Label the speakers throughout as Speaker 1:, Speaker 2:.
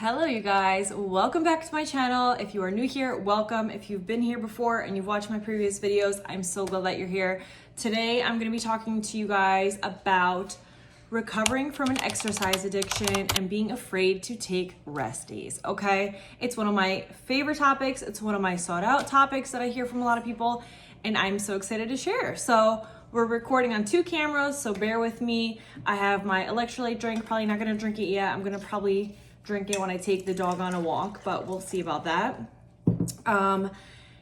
Speaker 1: Hello you guys, welcome back to my channel. If you are new here, welcome. If you've been here before and you've watched my previous videos, I'm so glad that you're here. Today I'm going to be talking to you guys about recovering from an exercise addiction and being afraid to take rest days, okay? It's one of my favorite topics. It's one of my sought out topics that I hear from a lot of people, and I'm so excited to share. So we're recording on 2 cameras, so bear with me. I have my electrolyte drink, probably not gonna drink it yet. I'm gonna probably drink it when I take the dog on a walk, but we'll see about that.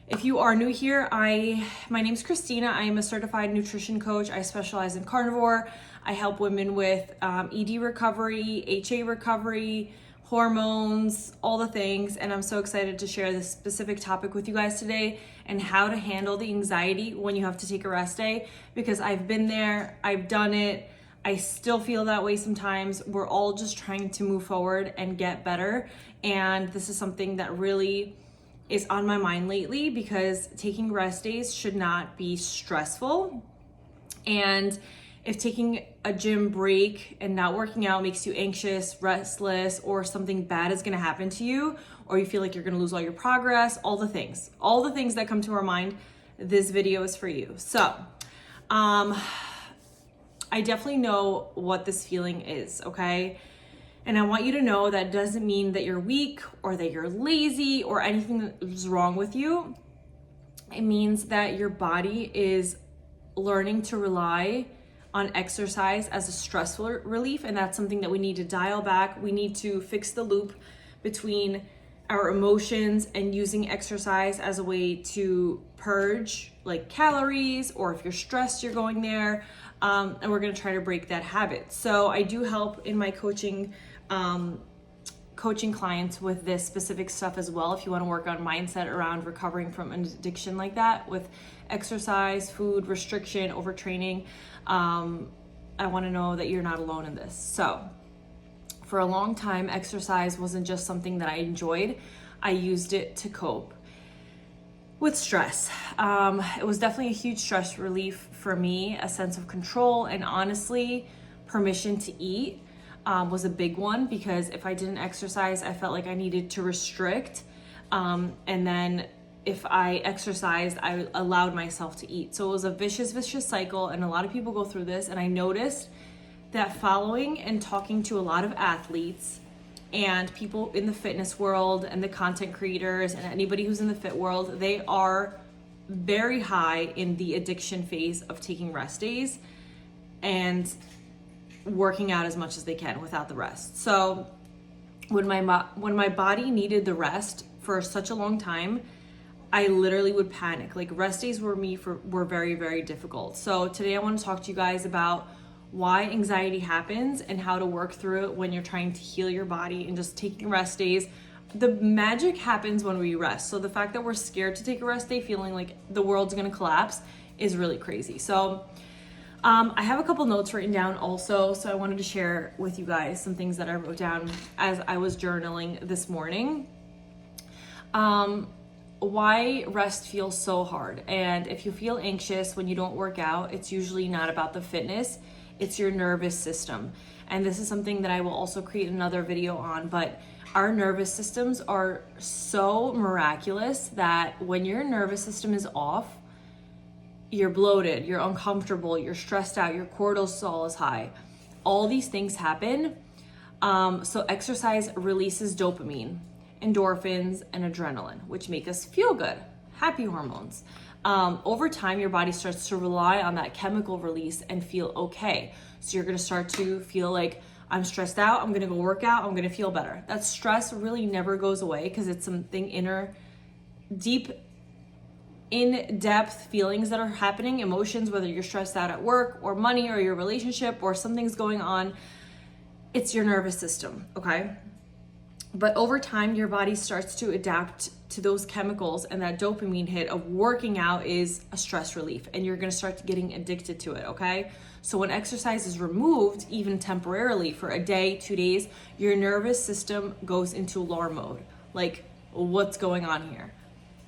Speaker 1: If you are new here, my name's Christina. I am a certified nutrition coach. I specialize in carnivore. I help women with ED recovery, HA recovery, hormones, all the things. And I'm so excited to share this specific topic with you guys today and how to handle the anxiety when you have to take a rest day, because I've been there, I've done it. I still feel that way sometimes. We're all just trying to move forward and get better. And this is something that really is on my mind lately, because taking rest days should not be stressful. And if taking a gym break and not working out makes you anxious, restless, or something bad is gonna happen to you, or you feel like you're gonna lose all your progress, all the things that come to our mind, this video is for you. So, I definitely know what this feeling is, okay? And I want you to know that doesn't mean that you're weak or that you're lazy or anything that is wrong with you. It means that your body is learning to rely on exercise as a stress relief, and that's something that we need to dial back. We need to fix the loop between our emotions and using exercise as a way to purge like calories, or if you're stressed, you're going there. And we're going to try to break that habit. So I do help in my coaching clients with this specific stuff as well. If you want to work on mindset around recovering from an addiction like that with exercise, food, restriction, overtraining, I want to know that you're not alone in this. So for a long time, exercise wasn't just something that I enjoyed. I used it to cope with stress. It was definitely a huge stress relief for me, a sense of control, and honestly, permission to eat was a big one, because if I didn't exercise, I felt like I needed to restrict. And then if I exercised, I allowed myself to eat. So it was a vicious cycle, and a lot of people go through this. And I noticed that following and talking to a lot of athletes and people in the fitness world and the content creators and anybody who's in the fit world, they are very high in the addiction phase of taking rest days and working out as much as they can without the rest. So when my body needed the rest for such a long time, I literally would panic. Like, rest days were very, very difficult. So today I want to talk to you guys about why anxiety happens and how to work through it when you're trying to heal your body and just taking rest days. The magic happens when we rest. So the fact that we're scared to take a rest day, feeling like the world's gonna collapse, is really crazy. So I have a couple notes written down also. So I wanted to share with you guys some things that I wrote down as I was journaling this morning. Why rest feels so hard. And if you feel anxious when you don't work out, it's usually not about the fitness. It's your nervous system. And this is something that I will also create another video on, but our nervous systems are so miraculous that when your nervous system is off, you're bloated, you're uncomfortable, you're stressed out, your cortisol is high. All these things happen. So exercise releases dopamine, endorphins, and adrenaline, which make us feel good, happy hormones. Over time, your body starts to rely on that chemical release and feel okay. So you're gonna start to feel like, I'm stressed out, I'm gonna go work out, I'm gonna feel better. That stress really never goes away, because it's something deep, in-depth feelings that are happening, emotions, whether you're stressed out at work or money or your relationship or something's going on. It's your nervous system, okay? But over time, your body starts to adapt to those chemicals, and that dopamine hit of working out is a stress relief, and you're gonna start getting addicted to it, okay? So when exercise is removed, even temporarily for a day, 2 days, your nervous system goes into alarm mode. Like, what's going on here?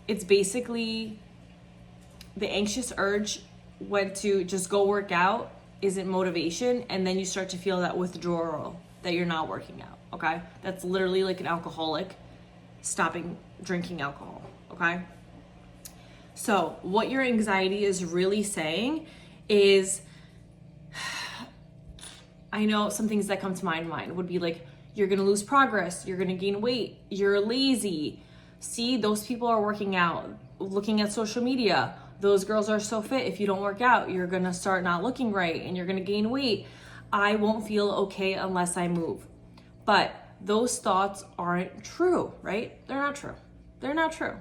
Speaker 1: It's basically the anxious urge went to just go work out isn't motivation, and then you start to feel that withdrawal that you're not working out. okay? That's literally like an alcoholic stopping drinking alcohol, okay? So what your anxiety is really saying is, I know some things that come to my mind would be like, you're gonna lose progress, you're gonna gain weight, you're lazy. See, those people are working out, looking at social media. Those girls are so fit. If you don't work out, you're gonna start not looking right and you're gonna gain weight. I won't feel okay unless I move. But those thoughts aren't true, right? They're not true. They're not true.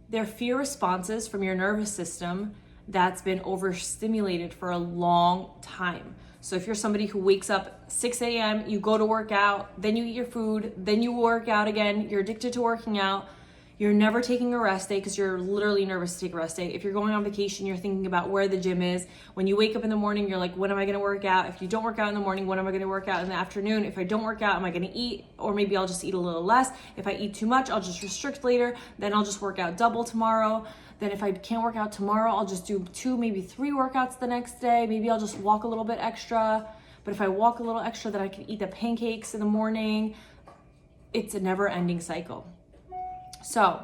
Speaker 1: They're fear responses from your nervous system that's been overstimulated for a long time. So if you're somebody who wakes up 6 a.m., you go to work out, then you eat your food, then you work out again, you're addicted to working out, you're never taking a rest day because you're literally nervous to take a rest day. If you're going on vacation, you're thinking about where the gym is. When you wake up in the morning, you're like, when am I gonna work out? If you don't work out in the morning, when am I gonna work out in the afternoon? If I don't work out, am I gonna eat? Or maybe I'll just eat a little less. If I eat too much, I'll just restrict later. Then I'll just work out double tomorrow. Then if I can't work out tomorrow, I'll just do 2, maybe 3 workouts the next day. Maybe I'll just walk a little bit extra. But if I walk a little extra, then I can eat the pancakes in the morning. It's a never-ending cycle. So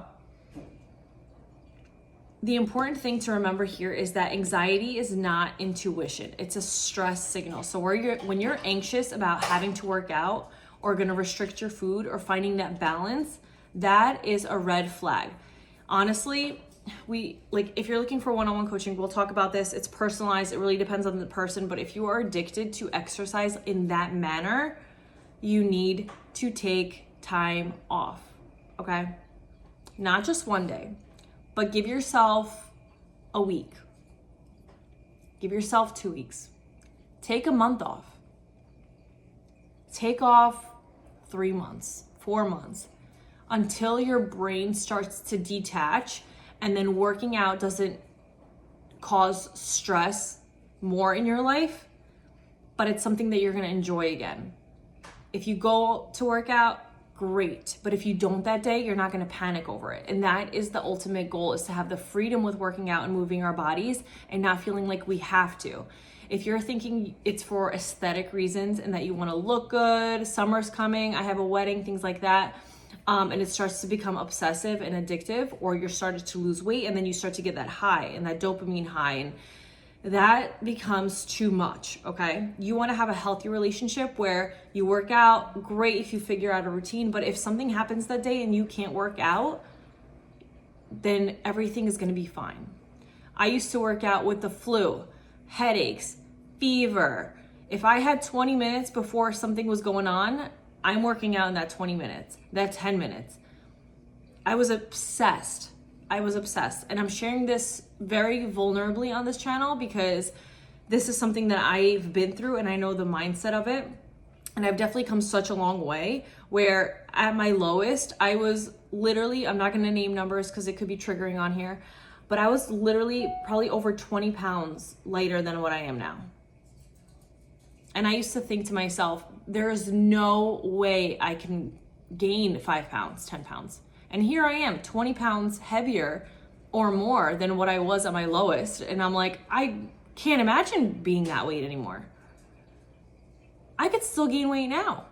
Speaker 1: the important thing to remember here is that anxiety is not intuition. It's a stress signal. So when you're anxious about having to work out or going to restrict your food or finding that balance, that is a red flag. Honestly, if you're looking for one-on-one coaching, we'll talk about this. It's personalized. It really depends on the person. But if you are addicted to exercise in that manner, you need to take time off, okay? Not just one day, but give yourself a week. Give yourself 2 weeks. Take a month off. Take off 3 months, 4 months, until your brain starts to detach, and then working out doesn't cause stress more in your life, but it's something that you're gonna enjoy again. If you go to work out, great. But if you don't that day, you're not gonna panic over it. And that is the ultimate goal, is to have the freedom with working out and moving our bodies and not feeling like we have to. If you're thinking it's for aesthetic reasons and that you wanna look good, summer's coming, I have a wedding, things like that, and it starts to become obsessive and addictive, or you're starting to lose weight and then you start to get that high and that dopamine high, and that becomes too much, okay? You wanna have a healthy relationship where you work out, great if you figure out a routine, but if something happens that day and you can't work out, then everything is gonna be fine. I used to work out with the flu, headaches, fever. If I had 20 minutes before something was going on, I'm working out in that 20 minutes, that 10 minutes. I was obsessed. And I'm sharing this very vulnerably on this channel because this is something that I've been through and I know the mindset of it. And I've definitely come such a long way, where at my lowest, I was literally, I'm not gonna name numbers because it could be triggering on here, but I was literally probably over 20 pounds lighter than what I am now. And I used to think to myself, there is no way I can gain 5 pounds, 10 pounds. And here I am, 20 pounds heavier or more than what I was at my lowest. And I'm like, I can't imagine being that weight anymore. I could still gain weight now.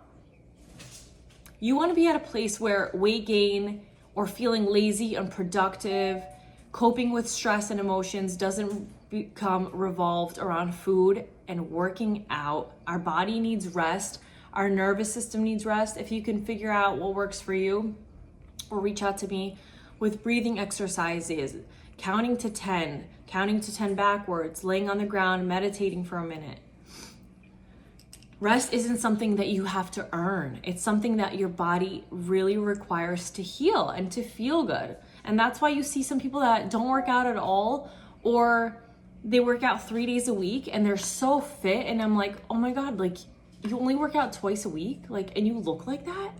Speaker 1: You want to be at a place where weight gain or feeling lazy, unproductive, coping with stress and emotions doesn't become revolved around food and working out. Our body needs rest. Our nervous system needs rest. If you can figure out what works for you, or reach out to me with breathing exercises, counting to 10 backwards, laying on the ground, meditating for a minute. Rest isn't something that you have to earn. It's something that your body really requires to heal and to feel good. And that's why you see some people that don't work out at all, or they work out 3 days a week and they're so fit. And I'm like, oh my God, like you only work out twice a week, like, and you look like that?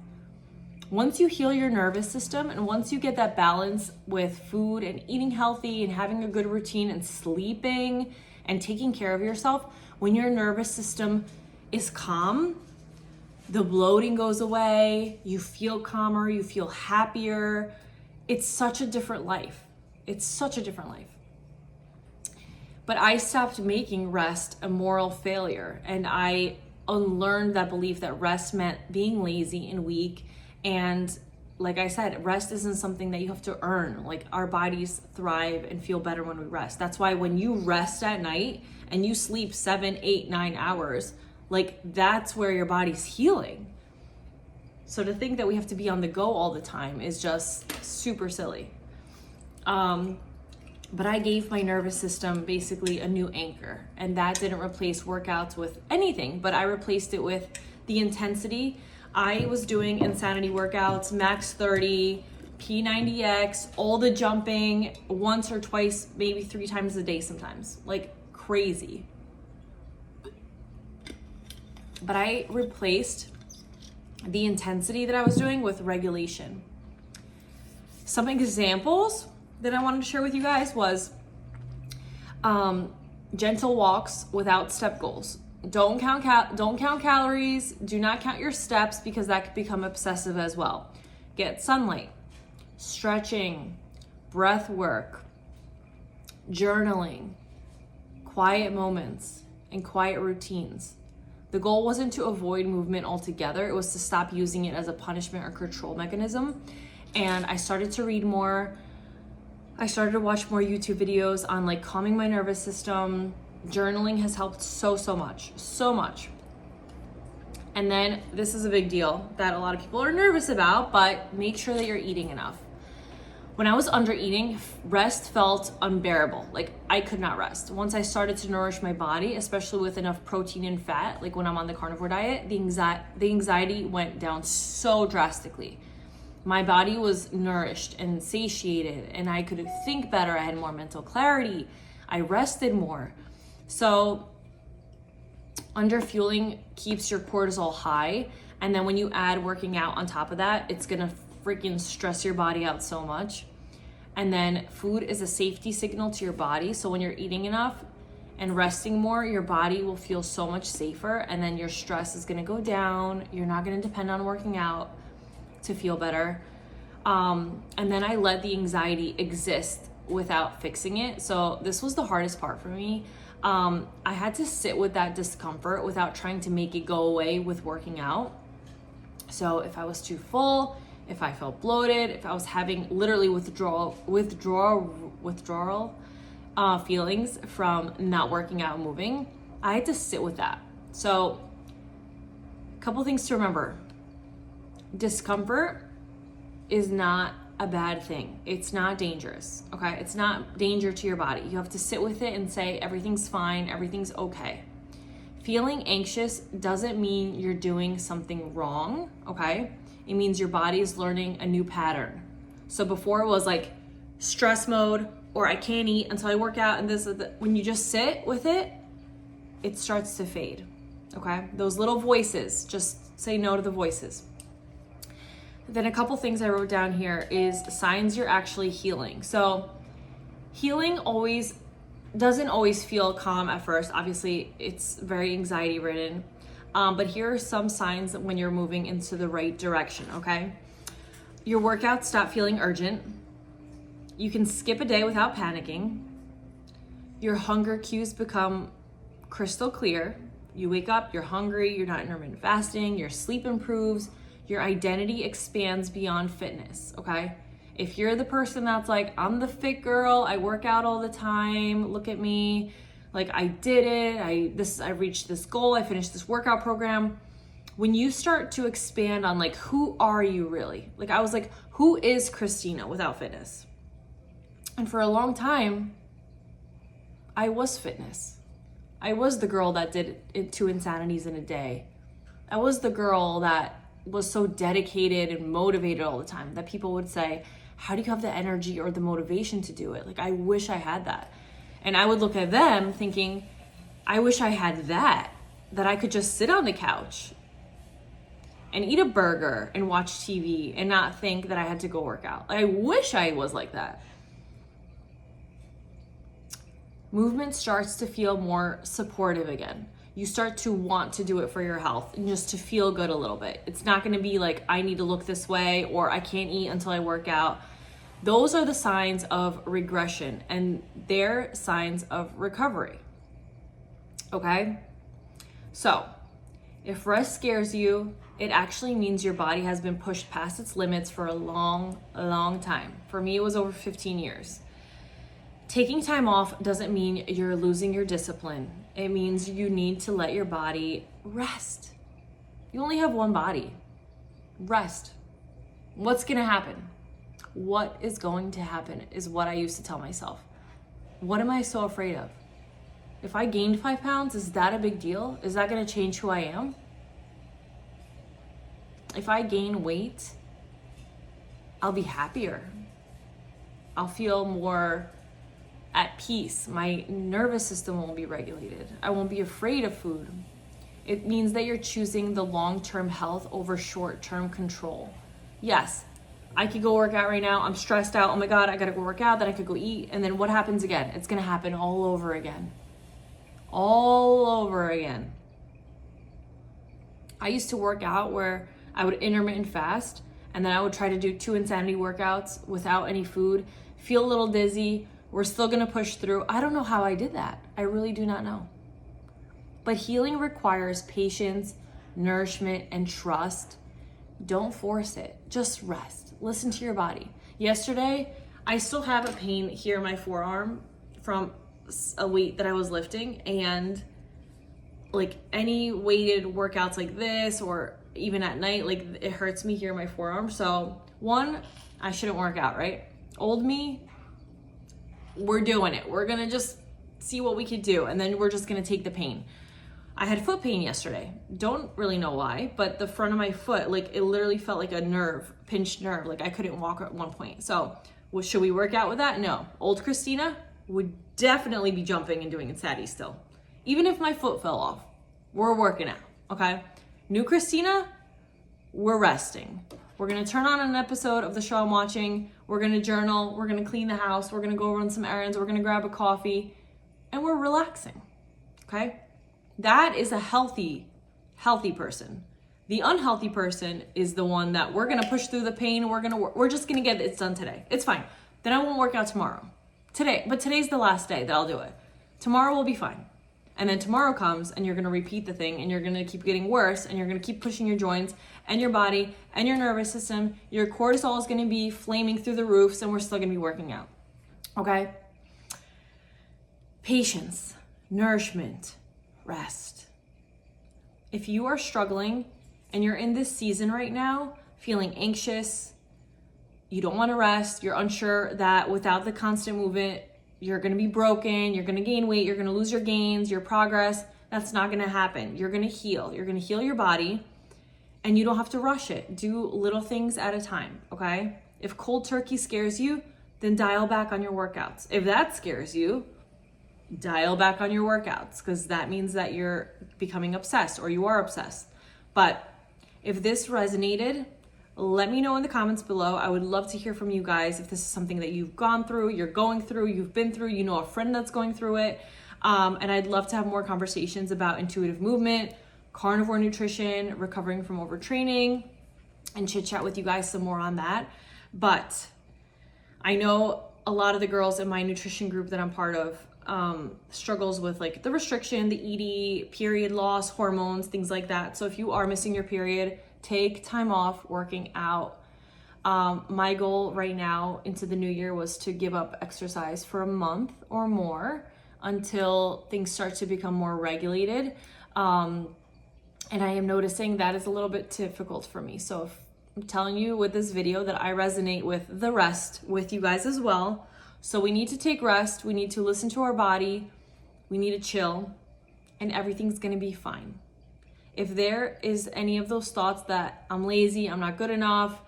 Speaker 1: Once you heal your nervous system and once you get that balance with food and eating healthy and having a good routine and sleeping and taking care of yourself, when your nervous system is calm, the bloating goes away, you feel calmer, you feel happier. It's such a different life. It's such a different life. But I stopped making rest a moral failure, and I unlearned that belief that rest meant being lazy and weak. And like I said, rest isn't something that you have to earn. Like, our bodies thrive and feel better when we rest. That's why when you rest at night and you sleep 7, 8, 9 hours, like, that's where your body's healing. So to think that we have to be on the go all the time is just super silly. But I gave my nervous system basically a new anchor, and that didn't replace workouts with anything, but I replaced it with the intensity. I was doing insanity workouts, max 30, P90X, all the jumping, once or twice, maybe 3 times a day sometimes, like crazy. But I replaced the intensity that I was doing with regulation. Some examples that I wanted to share with you guys was gentle walks without step goals. Don't count calories. Do not count your steps, because that could become obsessive as well. Get sunlight, stretching, breath work, journaling, quiet moments, and quiet routines. The goal wasn't to avoid movement altogether. It was to stop using it as a punishment or control mechanism. And I started to read more. I started to watch more YouTube videos on like calming my nervous system. Journaling has helped so much. And then this is a big deal that a lot of people are nervous about, but make sure that you're eating enough. When I was under eating, rest felt unbearable. Like, I could not rest. Once I started to nourish my body, especially with enough protein and fat, like when I'm on the carnivore diet, the anxiety went down so drastically. My body was nourished and satiated, and I could think better. I had more mental clarity. I rested more. So underfueling keeps your cortisol high. And then when you add working out on top of that, it's gonna freaking stress your body out so much. And then food is a safety signal to your body. So when you're eating enough and resting more, your body will feel so much safer. And then your stress is gonna go down. You're not gonna depend on working out to feel better. And then I let the anxiety exist without fixing it. So this was the hardest part for me. I had to sit with that discomfort without trying to make it go away with working out. So if I was too full, if I felt bloated, if I was having literally withdrawal feelings from not working out and moving, I had to sit with that. So a couple things to remember. Discomfort is not a bad thing. It's not dangerous, okay? It's not danger to your body. You have to sit with it and say, everything's fine, everything's okay. Feeling anxious doesn't mean you're doing something wrong, okay? It means your body is learning a new pattern. So before it was like stress mode, or I can't eat until I work out, and this is when you just sit with it, it starts to fade, okay? Those little voices, just say no to the voices. Then a couple things I wrote down here is signs you're actually healing. So healing doesn't always feel calm at first. Obviously, it's very anxiety ridden. But here are some signs when you're moving into the right direction, okay? Your workouts stop feeling urgent. You can skip a day without panicking. Your hunger cues become crystal clear. You wake up, you're hungry, you're not intermittent fasting, your sleep improves, your identity expands beyond fitness, okay? If you're the person that's like, I'm the fit girl, I work out all the time, look at me, like I did it, I reached this goal, I finished this workout program. When you start to expand on like, who are you really? Like I was like, who is Christina without fitness? And for a long time, I was fitness. I was the girl that did 2 insanities in a day. I was the girl that was so dedicated and motivated all the time that people would say, how do you have the energy or the motivation to do it? Like, I wish I had that. And I would look at them thinking, I wish I had that I could just sit on the couch and eat a burger and watch TV and not think that I had to go work out. I wish I was like that. Movement starts to feel more supportive again. You start to want to do it for your health and just to feel good a little bit. It's not going to be like, I need to look this way or I can't eat until I work out. Those are the signs of regression and they're signs of recovery. Okay? So If rest scares you, it actually means your body has been pushed past its limits for a long time. For me, it was over 15 years. Taking time off doesn't mean you're losing your discipline. It means you need to let your body rest. You only have one body. Rest. What's gonna happen? What is going to happen is what I used to tell myself. What am I so afraid of? If I gained 5 pounds, is that a big deal? Is that gonna change who I am? If I gain weight, I'll be happier. I'll feel more at peace. My nervous system won't be regulated. I won't be afraid of food. It means that you're choosing the long-term health over short-term control. Yes, I could go work out right now. I'm stressed out. Oh my God, I gotta go work out. Then I could go eat. And then what happens again? It's gonna happen all over again. All over again. I used to work out where I would intermittent fast, and then I would try to do 2 insanity workouts without any food, feel a little dizzy. We're still gonna push through. I don't know how I did that. I really do not know. But healing requires patience, nourishment, and trust. Don't force it. Just rest. Listen to your body. Yesterday, I still have a pain here in my forearm from a weight that I was lifting, and like any weighted workouts like this, or even at night, like it hurts me here in my forearm. So one, I shouldn't work out, right? Old me, we're doing it. We're gonna just see what we could do, and then we're just gonna take the pain. I had foot pain yesterday. Don't really know why, but the front of my foot, like it literally felt like a nerve, pinched nerve. Like I couldn't walk at one point. So should we work out with that? No. Old Christina would definitely be jumping and doing insanity still. Even if my foot fell off, we're working out, okay? New Christina, we're resting. We're gonna turn on an episode of the show I'm watching. We're gonna journal. We're gonna clean the house. We're gonna go run some errands. We're gonna grab a coffee, and we're relaxing, okay? That is a healthy person. The unhealthy person is the one that we're gonna push through the pain. We're just gonna get it done today. It's fine. Then I won't work out tomorrow. But today's the last day that I'll do it. Tomorrow will be fine. And then tomorrow comes and you're gonna repeat the thing, and you're gonna keep getting worse, and you're gonna keep pushing your joints and your body and your nervous system. Your cortisol is gonna be flaming through the roofs, and we're still gonna be working out, okay? Patience, nourishment, rest. If you are struggling and you're in this season right now, feeling anxious, you don't wanna rest, you're unsure that without the constant movement, you're gonna be broken, you're gonna gain weight, you're gonna lose your gains, your progress. That's not gonna happen. You're gonna heal. You're gonna heal your body, and you don't have to rush it. Do little things at a time, okay? If cold turkey scares you, then dial back on your workouts. If that scares you, dial back on your workouts, because that means that you're becoming obsessed, or you are obsessed. But if this resonated, let me know in the comments below. I would love to hear from you guys if this is something that you've gone through, you're going through, you've been through, you know a friend that's going through it. And I'd love to have more conversations about intuitive movement, carnivore nutrition, recovering from overtraining, and chit chat with you guys some more on that. But I know a lot of the girls in my nutrition group that I'm part of struggles with like the restriction, the ED, period loss, hormones, things like that. So if you are missing your period, take time off working out. My goal right now into the new year was to give up exercise for a month or more until things start to become more regulated. And I am noticing that is a little bit difficult for me. So if I'm telling you with this video that I resonate with the rest with you guys as well. So we need to take rest. We need to listen to our body. We need to chill, and everything's gonna be fine. If there is any of those thoughts that I'm lazy, I'm not good enough,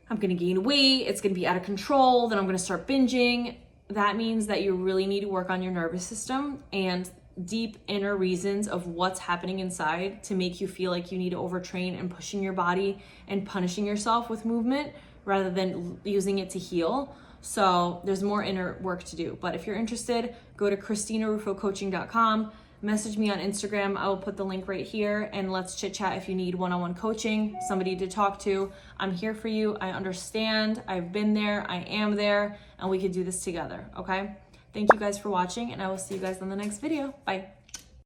Speaker 1: I'm gonna gain weight, it's gonna be out of control, then I'm gonna start binging, that means that you really need to work on your nervous system and deep inner reasons of what's happening inside to make you feel like you need to overtrain and pushing your body and punishing yourself with movement rather than using it to heal. So there's more inner work to do. But if you're interested, go to ChristinaRufoCoaching.com. Message me on Instagram. I will put the link right here, and let's chit chat if you need one-on-one coaching, somebody to talk to. I'm here for you. I understand. I've been there. I am there, and we can do this together. Okay? Thank you guys for watching, and I will see you guys on the next video. Bye.